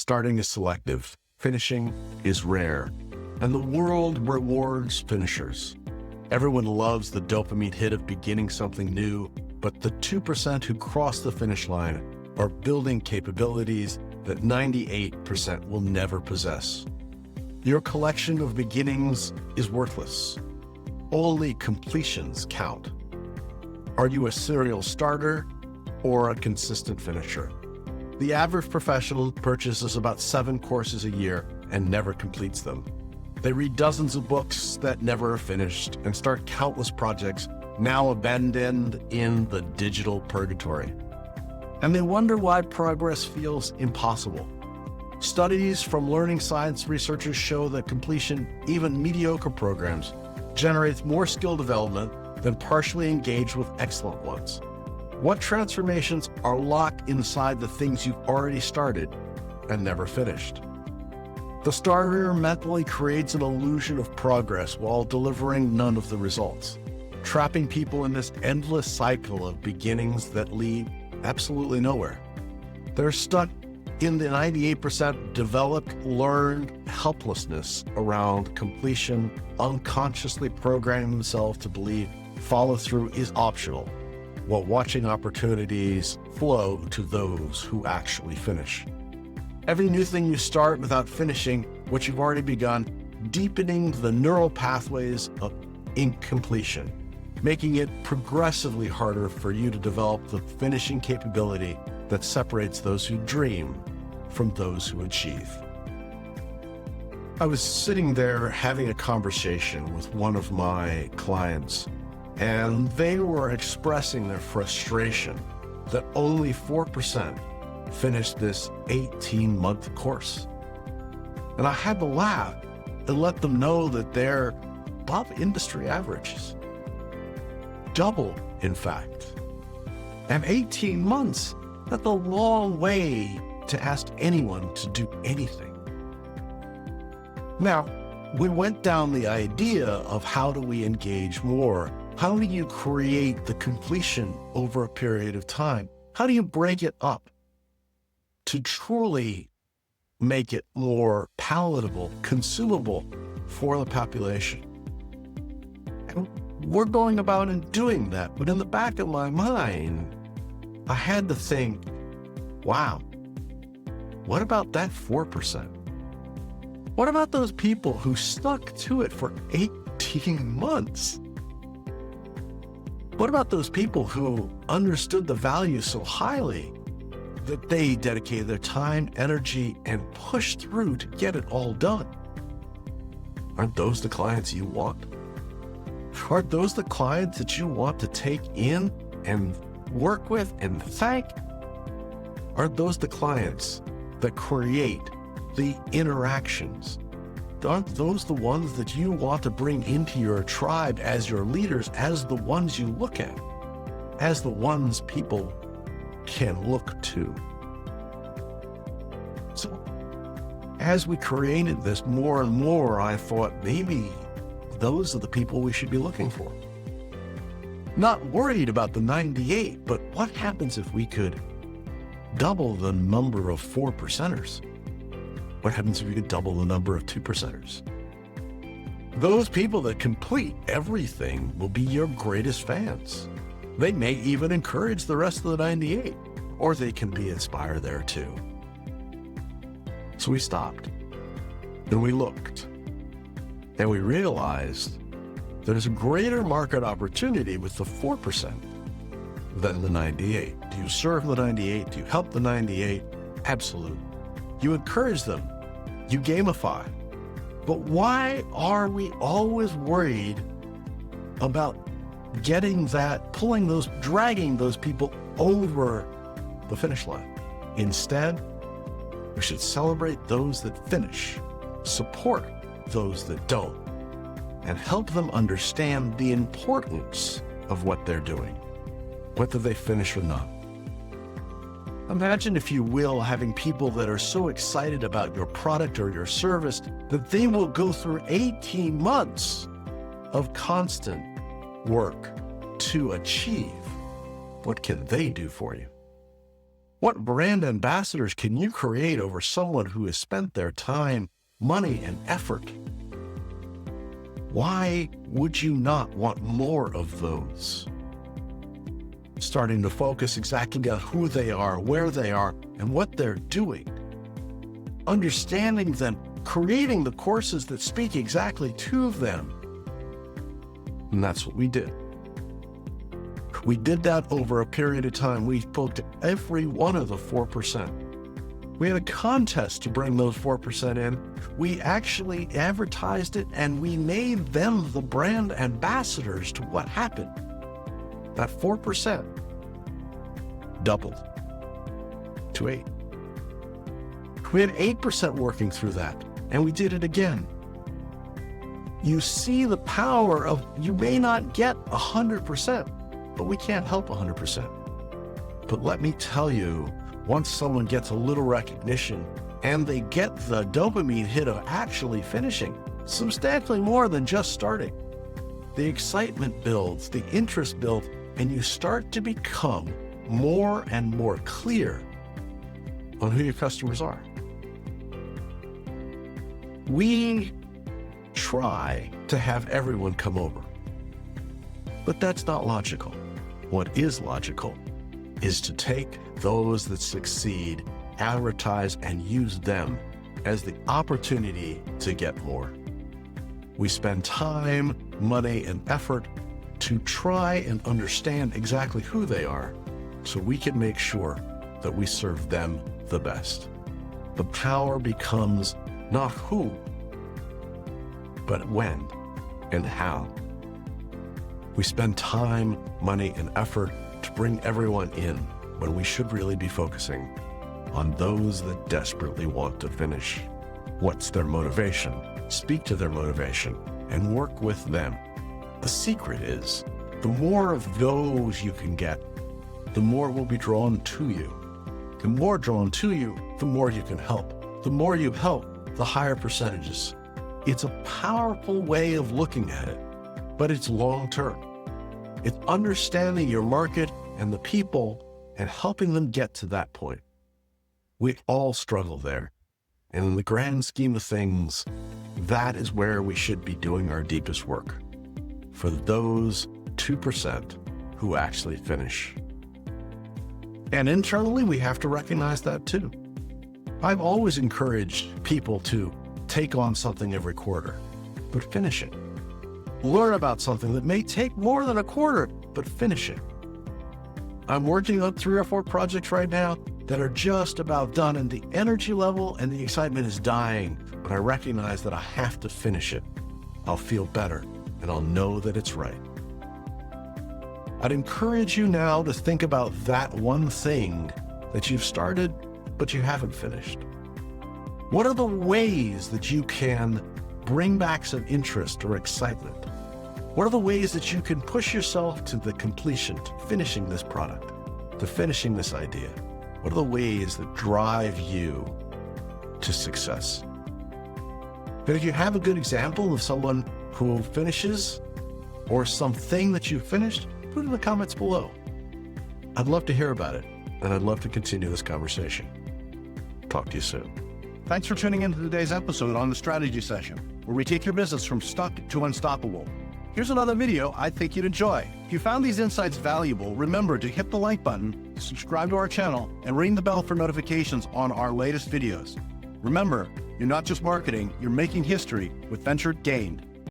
Starting is selective, finishing is rare, and the world rewards finishers. Everyone loves the dopamine hit of beginning something new, but the 2% who cross the finish line are building capabilities that 98% will never possess. Your collection of beginnings is worthless. Only completions count. Are you a serial starter or a consistent finisher? The average professional purchases about 7 courses a year and never completes them. They read dozens of books that never are finished and start countless projects now abandoned in the digital purgatory. And they wonder why progress feels impossible. Studies from learning science researchers show that completion, even mediocre programs, generates more skill development than partially engaged with excellent ones. What transformations are locked inside the things you've already started and never finished? The starter mentally creates an illusion of progress while delivering none of the results, trapping people in this endless cycle of beginnings that lead absolutely nowhere. They're stuck in the 98% developed, learned helplessness around completion, unconsciously programming themselves to believe follow-through is optional, while watching opportunities flow to those who actually finish. Every new thing you start without finishing what you've already begun, deepening the neural pathways of incompletion, making it progressively harder for you to develop the finishing capability that separates those who dream from those who achieve. I was sitting there having a conversation with one of my clients, and they were expressing their frustration that only 4% finished this 18-month course. And I had to laugh and let them know that they're above industry averages. Double, in fact. And 18 months, that's a long way to ask anyone to do anything. Now, we went down the idea of how do we engage more? How do you create the completion over a period of time? How do you break it up to truly make it more palatable, consumable for the population? And we're going about and doing that, but in the back of my mind, I had to think, wow, what about that 4%? What about those people who stuck to it for 18 months? What about those people who understood the value so highly that they dedicated their time, energy, and pushed through to get it all done? Aren't those the clients you want? Aren't those the clients that you want to take in and work with and thank? Aren't those the clients that create the interactions? Aren't those the ones that you want to bring into your tribe as your leaders, as the ones you look at, as the ones people can look to? So as we created this more and more, I thought maybe those are the people we should be looking for. Not worried about the 98, but what happens if we could double the number of 4%ers? What happens if we could double the number of 2%ers? Those people that complete everything will be your greatest fans. They may even encourage the rest of the 98, or they can be inspired there too. So we stopped and we looked and we realized there's a greater market opportunity with the 4% than the 98. Do you serve the 98? Do you help the 98? Absolutely. You encourage them. You gamify. But why are we always worried about getting that, dragging those people over the finish line? Instead, we should celebrate those that finish, support those that don't, and help them understand the importance of what they're doing, whether they finish or not. Imagine, if you will, having people that are so excited about your product or your service that they will go through 18 months of constant work to achieve. What can they do for you? What brand ambassadors can you create over someone who has spent their time, money, and effort? Why would you not want more of those? Starting to focus exactly on who they are, where they are, and what they're doing. Understanding them, creating the courses that speak exactly to them. And that's what we did. We did that over a period of time. We spoke to every one of the 4%. We had a contest to bring those 4% in. We actually advertised it and we made them the brand ambassadors to what happened. That 4% doubled to 8. We had 8% working through that, and we did it again. You see the power of, you may not get 100%, but we can't help 100%. But let me tell you, once someone gets a little recognition and they get the dopamine hit of actually finishing, substantially more than just starting, the excitement builds, the interest builds, and you start to become more and more clear on who your customers are. We try to have everyone come over, but that's not logical. What is logical is to take those that succeed, advertise, and use them as the opportunity to get more. We spend time, money, and effort to try and understand exactly who they are so we can make sure that we serve them the best. The power becomes not who, but when and how. We spend time, money, and effort to bring everyone in when we should really be focusing on those that desperately want to finish. What's their motivation? Speak to their motivation and work with them. The secret is, the more of those you can get, the more will be drawn to you. The more drawn to you, the more you can help. The more you help, the higher percentages. It's a powerful way of looking at it, but it's long-term. It's understanding your market and the people and helping them get to that point. We all struggle there. And in the grand scheme of things, that is where we should be doing our deepest work. For those 2% who actually finish. And internally, we have to recognize that too. I've always encouraged people to take on something every quarter, but finish it. Learn about something that may take more than a quarter, but finish it. I'm working on 3 or 4 projects right now that are just about done, and the energy level and the excitement is dying, but I recognize that I have to finish it. I'll feel better, and I'll know that it's right. I'd encourage you now to think about that one thing that you've started, but you haven't finished. What are the ways that you can bring back some interest or excitement? What are the ways that you can push yourself to the completion, to finishing this product, to finishing this idea? What are the ways that drive you to success? But if you have a good example of someone who finishes or something that you finished, put it in the comments below. I'd love to hear about it, and I'd love to continue this conversation. Talk to you soon. Thanks for tuning into today's episode on the Strategy Session, where we take your business from stuck to unstoppable. Here's another video I think you'd enjoy. If you found these insights valuable, remember to hit the like button, subscribe to our channel, and ring the bell for notifications on our latest videos. Remember, you're not just marketing, you're making history with Venture Gained.